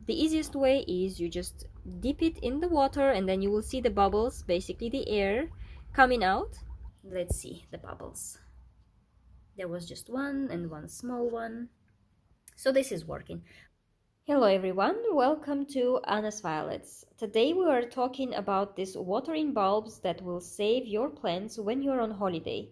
the easiest way is you just dip it in the water and then you will see the bubbles, basically the air coming out. Let's see the bubbles. There was just one and one small one. So this is working. Hello everyone, welcome to Anna's Violets. Today we are talking about these watering bulbs that will save your plants when you're on holiday.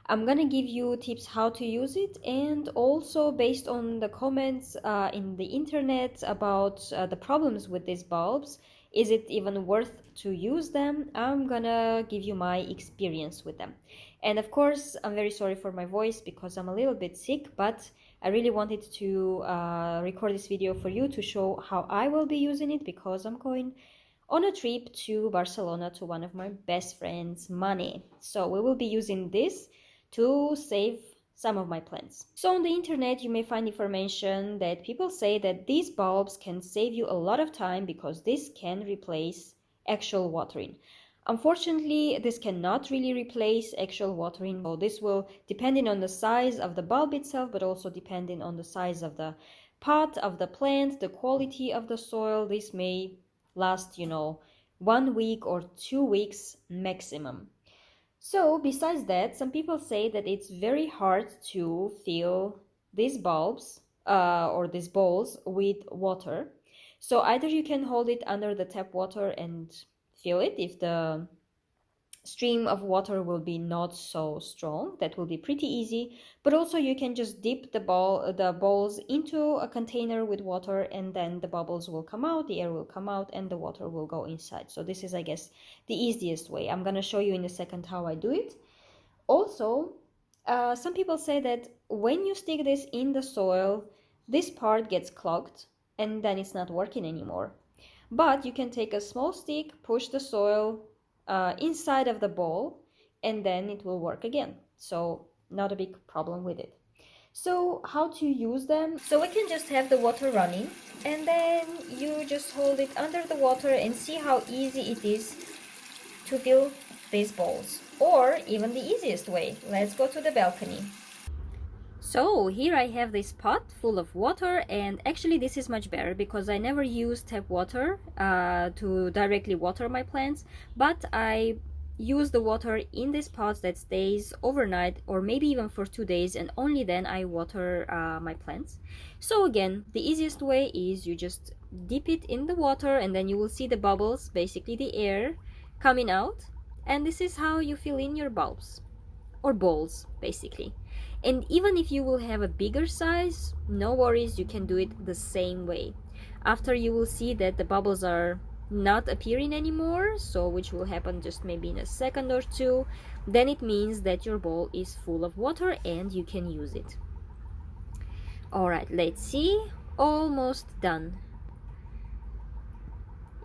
I'm gonna give you tips how to use it, and also based on the comments in the internet about the problems with these bulbs, is it even worth to use them? I'm gonna give you my experience with them. And of course, I'm very sorry for my voice because I'm a little bit sick, but I really wanted to record this video for you to show how I will be using it, because I'm going on a trip to Barcelona to one of my best friends, Mane. So we will be using this to save some of my plants. So on the internet you may find information that people say that these bulbs can save you a lot of time because this can replace actual watering. Unfortunately, this cannot really replace actual watering. So this will, depending on the size of the bulb itself, but also depending on the size of the pot of the plant, the quality of the soil, this may last, 1 week or 2 weeks maximum. So besides that, some people say that it's very hard to fill these bulbs or these bowls with water. So either you can hold it under the tap water and fill it if the stream of water will be not so strong. That will be pretty easy. But also you can just dip the bowls into a container with water, and then the bubbles will come out, the air will come out, and the water will go inside. So this is, I guess, the easiest way. I'm gonna show you in a second how I do it. Also, some people say that when you stick this in the soil, this part gets clogged and then it's not working anymore. But you can take a small stick, push the soil inside of the bowl, and then it will work again. So not a big problem with it. So how to use them? So we can just have the water running, and then you just hold it under the water and see how easy it is to fill these bowls. Or even the easiest way, let's go to the balcony. So here I have this pot full of water, and actually this is much better because I never use tap water to directly water my plants, but I use the water in this pot that stays overnight or maybe even for 2 days, and only then I water my plants. So again, the easiest way is you just dip it in the water and then you will see the bubbles, basically the air coming out, and this is how you fill in your bulbs or bowls basically. And even if you will have a bigger size, no worries, you can do it the same way. After you will see that the bubbles are not appearing anymore, so which will happen just maybe in a second or two, then it means that your bowl is full of water and you can use it. Alright, let's see. Almost done.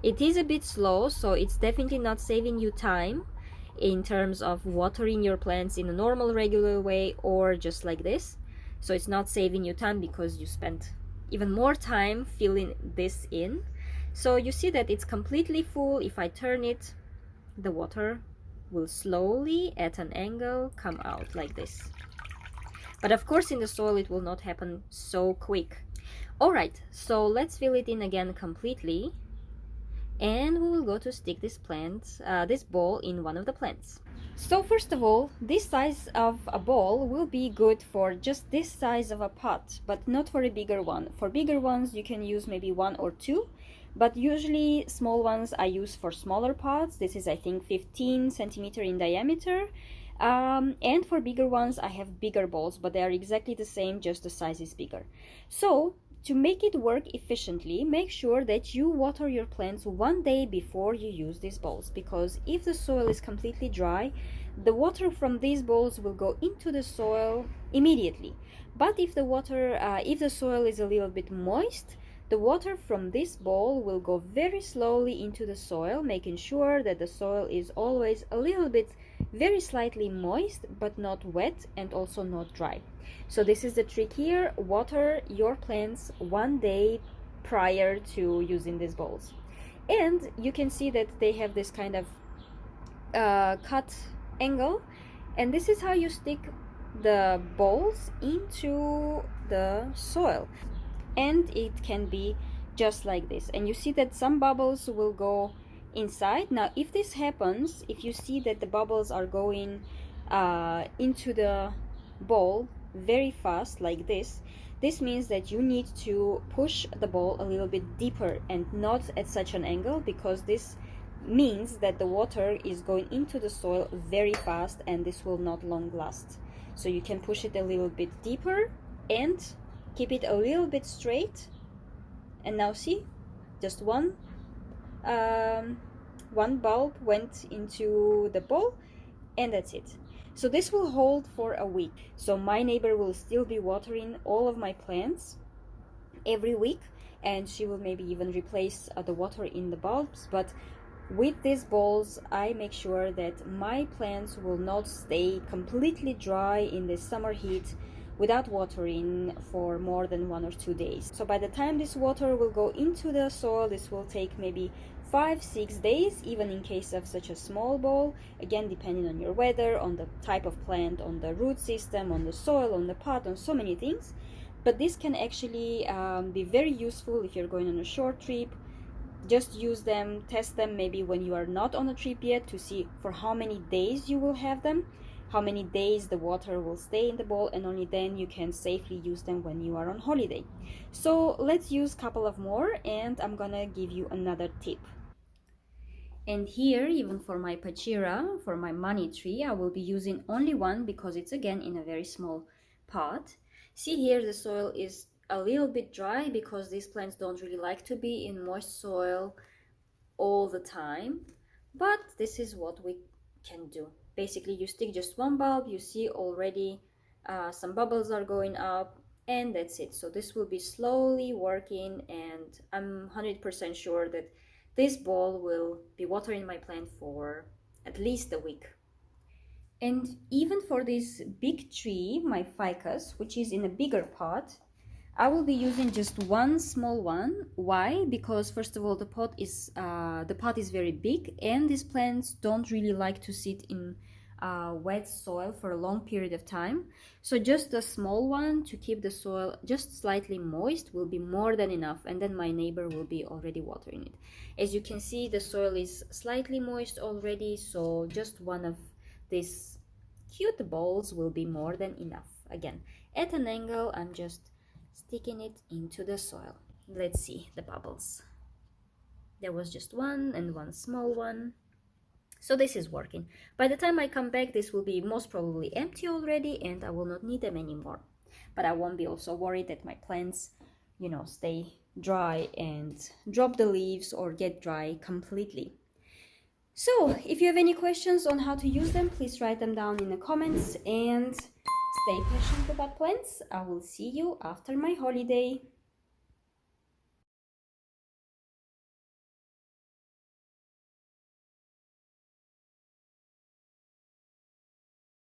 It is a bit slow, so it's definitely not saving you time in terms of watering your plants in a normal regular way or just like this. So it's not saving you time because you spent even more time filling this in. So you see that it's completely full. If I turn it, the water will slowly at an angle come out like this. But of course in the soil it will not happen so quick. Alright, so let's fill it in again completely, and we will go to stick this bowl in one of the plants. So first of all, this size of a bowl will be good for just this size of a pot, but not for a bigger one. For bigger ones you can use maybe one or two, but usually small ones I use for smaller pots. This is, I think, 15 centimeter in diameter. And for bigger ones I have bigger bowls, but they are exactly the same, just the size is bigger. So to make it work efficiently, make sure that you water your plants 1 day before you use these bowls, because if the soil is completely dry, the water from these bowls will go into the soil immediately. But if the soil is a little bit moist, the water from this bowl will go very slowly into the soil, making sure that the soil is always a little bit, very slightly moist, but not wet and also not dry. So this is the trick here: water your plants 1 day prior to using these bowls. And you can see that they have this kind of cut angle, and this is how you stick the bowls into the soil. And it can be just like this. And you see that some bubbles will go inside. Now if this happens, if you see that the bubbles are going into the bowl very fast like this means that you need to push the bowl a little bit deeper and not at such an angle, because this means that the water is going into the soil very fast and this will not long last. So you can push it a little bit deeper and keep it a little bit straight. And now see, just one bulb went into the bowl, and that's it. So this will hold for a week. So my neighbor will still be watering all of my plants every week, and she will maybe even replace the water in the bulbs. But with these bowls, I make sure that my plants will not stay completely dry in the summer heat without watering for more than 1 or 2 days. So by the time this water will go into the soil, this will take maybe 5-6 days, even in case of such a small bowl, again depending on your weather, on the type of plant, on the root system, on the soil, on the pot, on so many things. But this can actually be very useful if you're going on a short trip. Just use them, test them maybe when you are not on a trip yet, to see for how many days you will have them, how many days the water will stay in the bowl, and only then you can safely use them when you are on holiday. So let's use a couple of more, and I'm gonna give you another tip. And here, even for my Pachira, for my money tree, I will be using only one, because it's again in a very small pot. See here, the soil is a little bit dry because these plants don't really like to be in moist soil all the time. But this is what we can do. Basically, you stick just one bulb, you see already some bubbles are going up, and that's it. So this will be slowly working, and I'm 100% sure that this bowl will be watering my plant for at least a week. And even for this big tree, my ficus, which is in a bigger pot, I will be using just one small one. Why? Because first of all, the pot is very big, and these plants don't really like to sit in wet soil for a long period of time. So just a small one to keep the soil just slightly moist will be more than enough, and then my neighbor will be already watering it. As you can see, the soil is slightly moist already, so just one of these cute bowls will be more than enough. Again, at an angle, I'm just sticking it into the soil. Let's see the bubbles. There was just one and one small one. So this is working. By the time I come back, this will be most probably empty already, and I will not need them anymore. But I won't be also worried that my plants, stay dry and drop the leaves or get dry completely. So if you have any questions on how to use them, please write them down in the comments, and stay patient about plants. I will see you after my holiday.